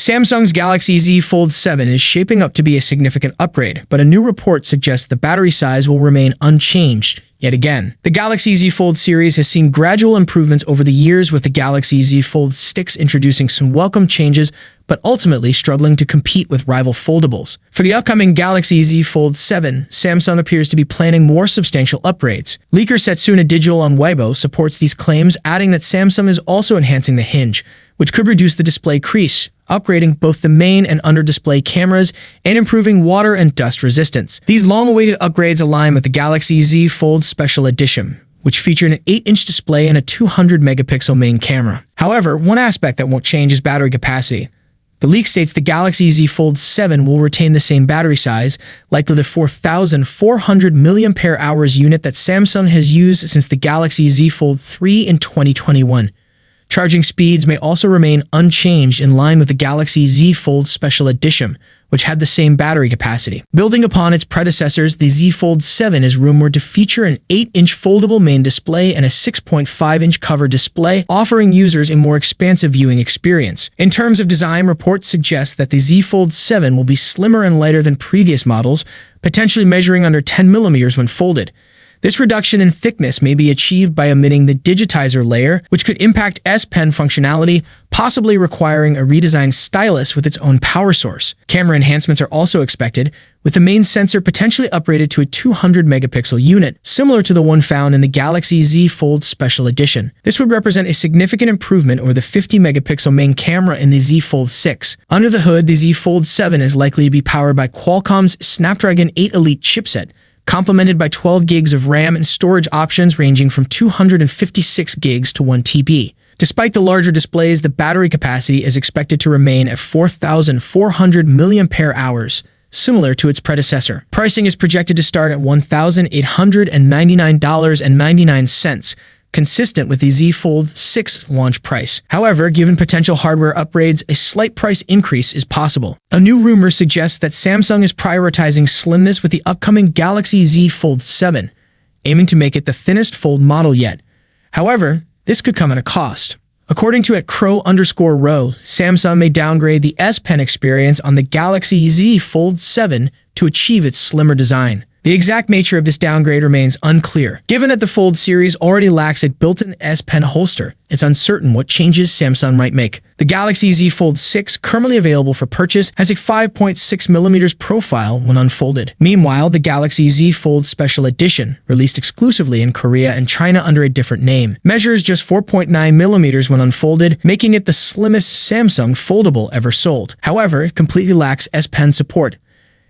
Samsung's Galaxy Z Fold 7 is shaping up to be a significant upgrade, but a new report suggests the battery size will remain unchanged yet again. The Galaxy Z Fold series has seen gradual improvements over the years, with the Galaxy Z Fold 6 introducing some welcome changes, but ultimately struggling to compete with rival foldables. For the upcoming Galaxy Z Fold 7, Samsung appears to be planning more substantial upgrades. Leaker Setsuna Digital on Weibo supports these claims, adding that Samsung is also enhancing the hinge, which could reduce the display crease, upgrading both the main and under-display cameras, and improving water and dust resistance. These long-awaited upgrades align with the Galaxy Z Fold Special Edition, which featured an 8-inch display and a 200-megapixel main camera. However, one aspect that won't change is battery capacity. The leak states the Galaxy Z Fold 7 will retain the same battery size, likely the 4,400 mAh unit that Samsung has used since the Galaxy Z Fold 3 in 2021. Charging speeds may also remain unchanged, in line with the Galaxy Z Fold Special Edition, which had the same battery capacity. Building upon its predecessors, the Z Fold 7 is rumored to feature an 8-inch foldable main display and a 6.5-inch cover display, offering users a more expansive viewing experience. In terms of design, reports suggest that the Z Fold 7 will be slimmer and lighter than previous models, potentially measuring under 10 millimeters when folded. This reduction in thickness may be achieved by omitting the digitizer layer, which could impact S Pen functionality, possibly requiring a redesigned stylus with its own power source. Camera enhancements are also expected, with the main sensor potentially upgraded to a 200-megapixel unit, similar to the one found in the Galaxy Z Fold Special Edition. This would represent a significant improvement over the 50-megapixel main camera in the Z Fold 6. Under the hood, the Z Fold 7 is likely to be powered by Qualcomm's Snapdragon 8 Elite chipset, complemented by 12 gigs of RAM and storage options ranging from 256 gigs to 1 TB. Despite the larger displays, the battery capacity is expected to remain at 4,400 mAh, similar to its predecessor. Pricing is projected to start at $1,899.99, consistent with the Z Fold 6 launch price. However, given potential hardware upgrades, a slight price increase is possible. A new rumor suggests that Samsung is prioritizing slimness with the upcoming Galaxy Z Fold 7, aiming to make it the thinnest fold model yet. However, this could come at a cost. According to @crow_row, Samsung may downgrade the S Pen experience on the Galaxy Z Fold 7 to achieve its slimmer design. The exact nature of this downgrade remains unclear. Given that the Fold series already lacks a built-in S Pen holster, it's uncertain what changes Samsung might make. The Galaxy Z Fold 6, currently available for purchase, has a 5.6mm profile when unfolded. Meanwhile, the Galaxy Z Fold Special Edition, released exclusively in Korea and China under a different name, measures just 4.9mm when unfolded, making it the slimmest Samsung foldable ever sold. However, it completely lacks S Pen support.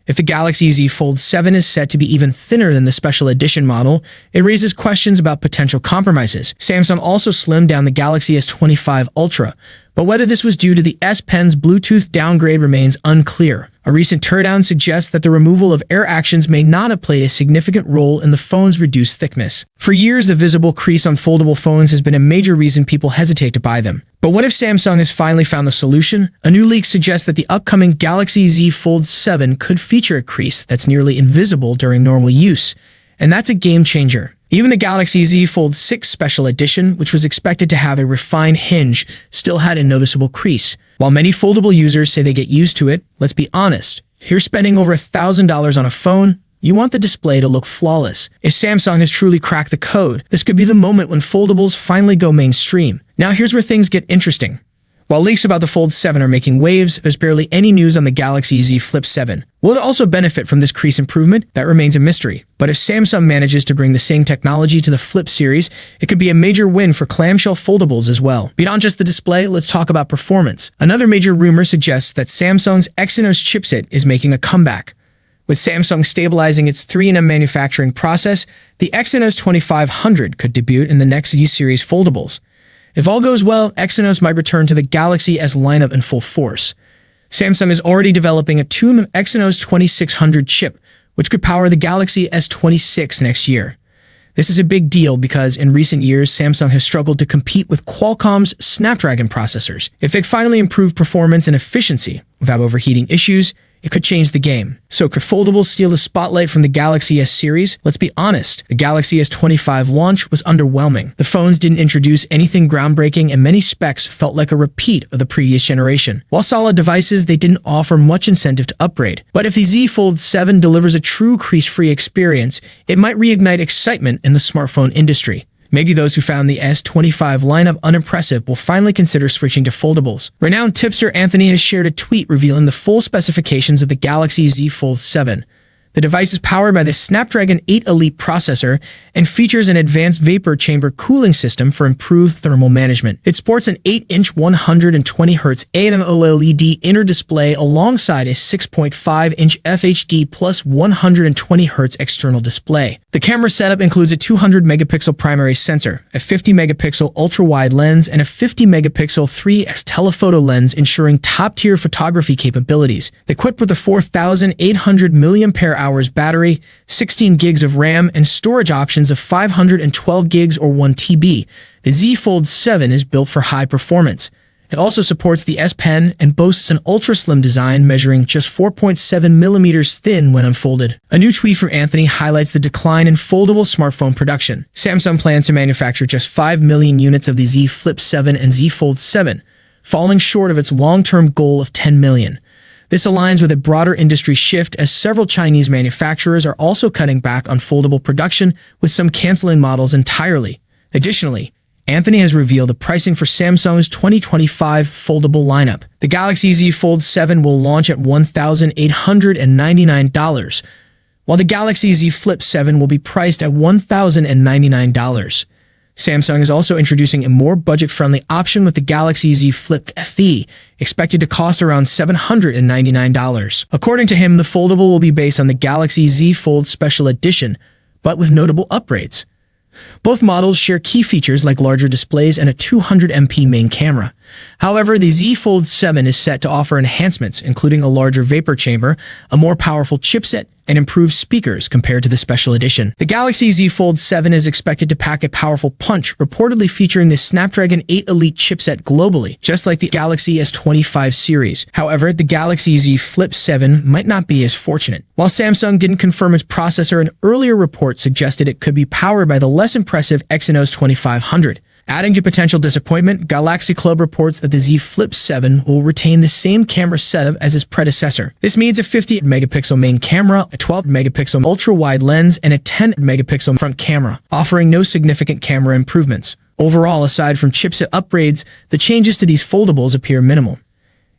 If the Galaxy Z Fold 7 is set to be even thinner than the Special Edition model, it raises questions about potential compromises. Samsung also slimmed down the Galaxy S25 Ultra, but whether this was due to the S Pen's Bluetooth downgrade remains unclear. A recent teardown suggests that the removal of air actions may not have played a significant role in the phone's reduced thickness. For years, the visible crease on foldable phones has been a major reason people hesitate to buy them. But what if Samsung has finally found the solution? A new leak suggests that the upcoming Galaxy Z Fold 7 could feature a crease that's nearly invisible during normal use, and that's a game changer. Even the Galaxy Z Fold 6 Special Edition, which was expected to have a refined hinge, still had a noticeable crease. While many foldable users say they get used to it, let's be honest. If you're spending over $1,000 on a phone, you want the display to look flawless. If Samsung has truly cracked the code, this could be the moment when foldables finally go mainstream. Now here's where things get interesting. While leaks about the Fold 7 are making waves, there's barely any news on the Galaxy Z Flip 7. Will it also benefit from this crease improvement? That remains a mystery. But if Samsung manages to bring the same technology to the Flip series, it could be a major win for clamshell foldables as well. Beyond just the display, let's talk about performance. Another major rumor suggests that Samsung's Exynos chipset is making a comeback. With Samsung stabilizing its 3nm manufacturing process, the Exynos 2500 could debut in the next Z series foldables. If all goes well, Exynos might return to the Galaxy S lineup in full force. Samsung is already developing a 2nm Exynos 2600 chip, which could power the Galaxy S26 next year. This is a big deal because in recent years, Samsung has struggled to compete with Qualcomm's Snapdragon processors. If it finally improved performance and efficiency without overheating issues, it could change the game. So could foldables steal the spotlight from the Galaxy S series? Let's be honest, the Galaxy S25 launch was underwhelming. The phones didn't introduce anything groundbreaking and many specs felt like a repeat of the previous generation. While solid devices, they didn't offer much incentive to upgrade. But if the Z Fold 7 delivers a true crease-free experience, it might reignite excitement in the smartphone industry. Maybe those who found the S25 lineup unimpressive will finally consider switching to foldables. Renowned tipster Anthony has shared a tweet revealing the full specifications of the Galaxy Z Fold 7. The device is powered by the Snapdragon 8 Elite processor and features an advanced vapor chamber cooling system for improved thermal management. It sports an 8-inch 120Hz AMOLED inner display alongside a 6.5-inch FHD plus 120Hz external display. The camera setup includes a 200-megapixel primary sensor, a 50-megapixel ultra-wide lens, and a 50-megapixel 3x telephoto lens, ensuring top-tier photography capabilities. Equipped with a 4,800 mAh battery, 16 gigs of RAM, and storage options of 512 gigs or 1 TB, the Z Fold 7 is built for high performance. It also supports the S Pen and boasts an ultra-slim design measuring just 4.7 millimeters thin when unfolded. A new tweet from Anthony highlights the decline in foldable smartphone production. Samsung plans to manufacture just 5 million units of the Z Flip 7 and Z Fold 7, falling short of its long-term goal of 10 million. This aligns with a broader industry shift as several Chinese manufacturers are also cutting back on foldable production, with some canceling models entirely. Additionally, Anthony has revealed the pricing for Samsung's 2025 foldable lineup. The Galaxy Z Fold 7 will launch at $1,899, while the Galaxy Z Flip 7 will be priced at $1,099. Samsung is also introducing a more budget-friendly option with the Galaxy Z Flip FE, expected to cost around $799. According to him, the foldable will be based on the Galaxy Z Fold Special Edition, but with notable upgrades. Both models share key features like larger displays and a 200MP main camera. However, the Z Fold 7 is set to offer enhancements, including a larger vapor chamber, a more powerful chipset, and improved speakers compared to the Special Edition. The Galaxy Z Fold 7 is expected to pack a powerful punch, reportedly featuring the Snapdragon 8 Elite chipset globally, just like the Galaxy S25 series. However, the Galaxy Z Flip 7 might not be as fortunate. While Samsung didn't confirm its processor, an earlier report suggested it could be powered by the less impressive Exynos 2500. Adding to potential disappointment, Galaxy Club reports that the Z Flip 7 will retain the same camera setup as its predecessor. This means a 50-megapixel main camera, a 12-megapixel ultra-wide lens, and a 10-megapixel front camera, offering no significant camera improvements. Overall, aside from chipset upgrades, the changes to these foldables appear minimal.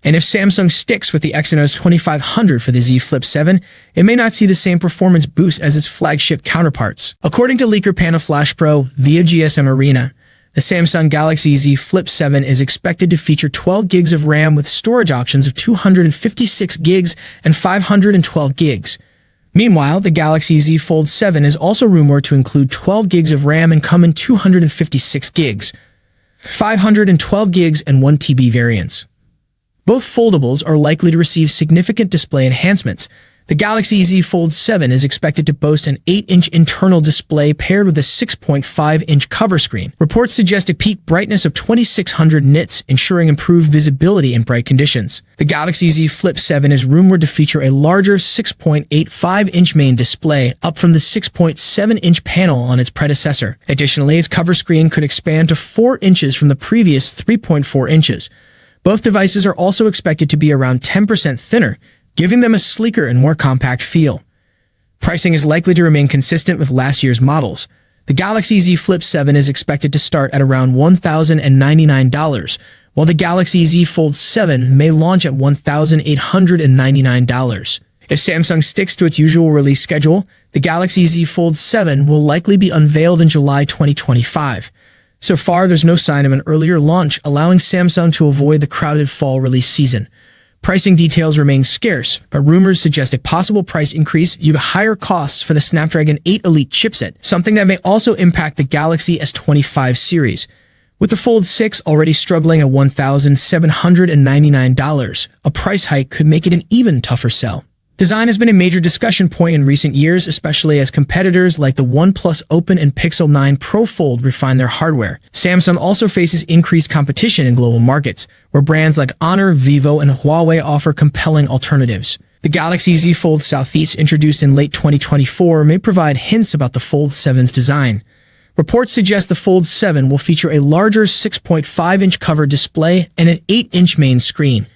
And if Samsung sticks with the Exynos 2500 for the Z Flip 7, it may not see the same performance boost as its flagship counterparts. According to leaker Panda Flash Pro via GSM Arena, the Samsung Galaxy Z Flip 7 is expected to feature 12 gigs of RAM with storage options of 256 gigs and 512 gigs. Meanwhile, the Galaxy Z Fold 7 is also rumored to include 12 gigs of RAM and come in 256 gigs, 512 gigs, and 1 TB variants. Both foldables are likely to receive significant display enhancements. The Galaxy Z Fold 7 is expected to boast an 8-inch internal display paired with a 6.5-inch cover screen. Reports suggest a peak brightness of 2600 nits, ensuring improved visibility in bright conditions. The Galaxy Z Flip 7 is rumored to feature a larger 6.85-inch main display, up from the 6.7-inch panel on its predecessor. Additionally, its cover screen could expand to 4 inches from the previous 3.4 inches. Both devices are also expected to be around 10% thinner, giving them a sleeker and more compact feel. Pricing is likely to remain consistent with last year's models. The Galaxy Z Flip 7 is expected to start at around $1,099, while the Galaxy Z Fold 7 may launch at $1,899. If Samsung sticks to its usual release schedule, the Galaxy Z Fold 7 will likely be unveiled in July 2025. So far, there's no sign of an earlier launch, allowing Samsung to avoid the crowded fall release season. Pricing details remain scarce, but rumors suggest a possible price increase due to higher costs for the Snapdragon 8 Elite chipset, something that may also impact the Galaxy S25 series. With the Fold 6 already struggling at $1,799, a price hike could make it an even tougher sell. Design has been a major discussion point in recent years, especially as competitors like the OnePlus Open and Pixel 9 Pro Fold refine their hardware. Samsung also faces increased competition in global markets, where brands like Honor, Vivo, and Huawei offer compelling alternatives. The Galaxy Z Fold Southeast, introduced in late 2024, may provide hints about the Fold 7's design. Reports suggest the Fold 7 will feature a larger 6.5-inch cover display and an 8-inch main screen.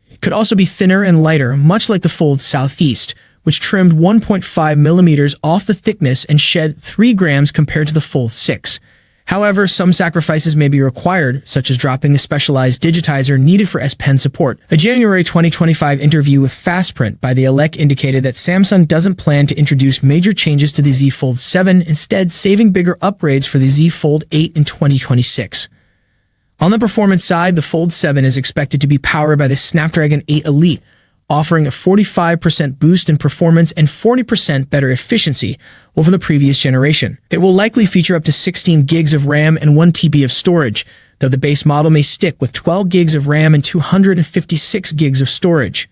It could also be thinner and lighter, much like the Fold Southeast, which trimmed 1.5 millimeters off the thickness and shed 3 grams compared to the Fold 6. However, some sacrifices may be required, such as dropping the specialized digitizer needed for S Pen support. A January 2025 interview with Fastprint by the Elec indicated that Samsung doesn't plan to introduce major changes to the Z Fold 7, instead saving bigger upgrades for the Z Fold 8 in 2026. On the performance side, the Fold 7 is expected to be powered by the Snapdragon 8 Elite, offering a 45% boost in performance and 40% better efficiency over the previous generation. It will likely feature up to 16 gigs of RAM and 1 TB of storage, though the base model may stick with 12 gigs of RAM and 256 gigs of storage.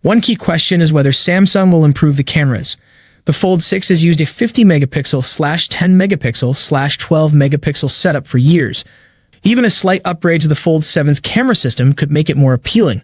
One key question is whether Samsung will improve the cameras. The Fold 6 has used a 50-megapixel/10-megapixel/12-megapixel setup for years. Even a slight upgrade to the Fold 7's camera system could make it more appealing.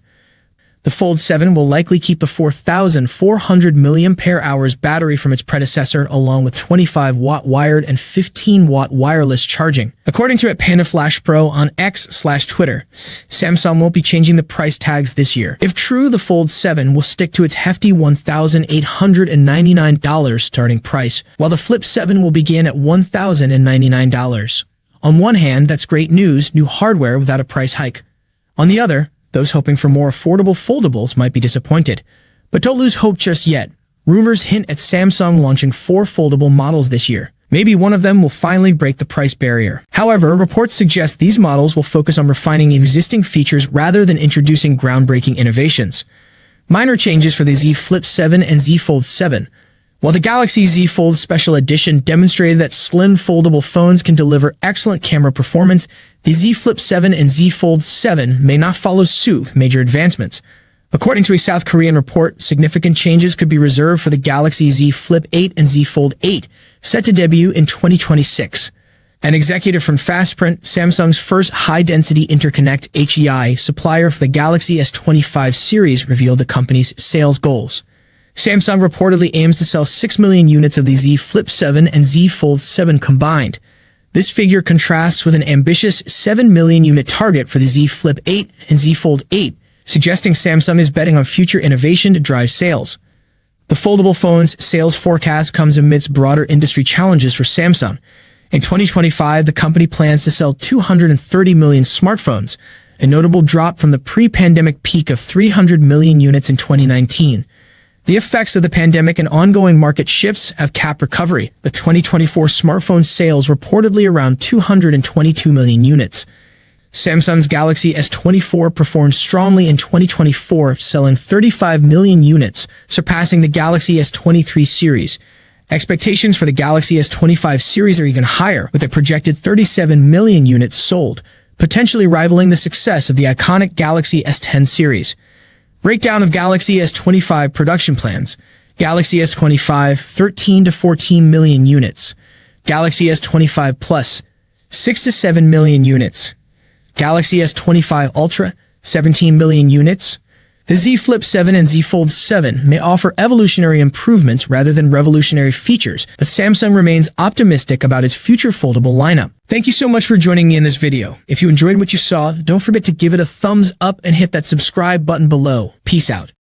The Fold 7 will likely keep the 4,400 mAh battery from its predecessor, along with 25-watt wired and 15-watt wireless charging. According to Panda Flash Pro on X/Twitter, Samsung won't be changing the price tags this year. If true, the Fold 7 will stick to its hefty $1,899 starting price, while the Flip 7 will begin at $1,099. On one hand, that's great news, new hardware without a price hike. On the other, those hoping for more affordable foldables might be disappointed. But don't lose hope just yet. Rumors hint at Samsung launching 4 foldable models this year. Maybe one of them will finally break the price barrier. However, reports suggest these models will focus on refining existing features rather than introducing groundbreaking innovations. Minor changes for the Z Flip 7 and Z Fold 7. While the Galaxy Z Fold Special Edition demonstrated that slim foldable phones can deliver excellent camera performance, the Z Flip 7 and Z Fold 7 may not follow suit with major advancements. According to a South Korean report, significant changes could be reserved for the Galaxy Z Flip 8 and Z Fold 8, set to debut in 2026. An executive from Fastprint, Samsung's first high-density interconnect HEI supplier for the Galaxy S25 series, revealed the company's sales goals. Samsung reportedly aims to sell 6 million units of the Z Flip 7 and Z Fold 7 combined. This figure contrasts with an ambitious 7 million unit target for the Z Flip 8 and Z Fold 8, suggesting Samsung is betting on future innovation to drive sales. The foldable phone's sales forecast comes amidst broader industry challenges for Samsung. In 2025, the company plans to sell 230 million smartphones, a notable drop from the pre-pandemic peak of 300 million units in 2019. The effects of the pandemic and ongoing market shifts have capped recovery, with 2024 smartphone sales reportedly around 222 million units. Samsung's Galaxy S24 performed strongly in 2024, selling 35 million units, surpassing the Galaxy S23 series. Expectations for the Galaxy S25 series are even higher, with a projected 37 million units sold, potentially rivaling the success of the iconic Galaxy S10 series. Breakdown of Galaxy S25 production plans. Galaxy S25, 13 to 14 million units. Galaxy S25 Plus, 6 to 7 million units. Galaxy S25 Ultra, 17 million units. The Z Flip 7 and Z Fold 7 may offer evolutionary improvements rather than revolutionary features, but Samsung remains optimistic about its future foldable lineup. Thank you so much for joining me in this video. If you enjoyed what you saw, don't forget to give it a thumbs up and hit that subscribe button below. Peace out.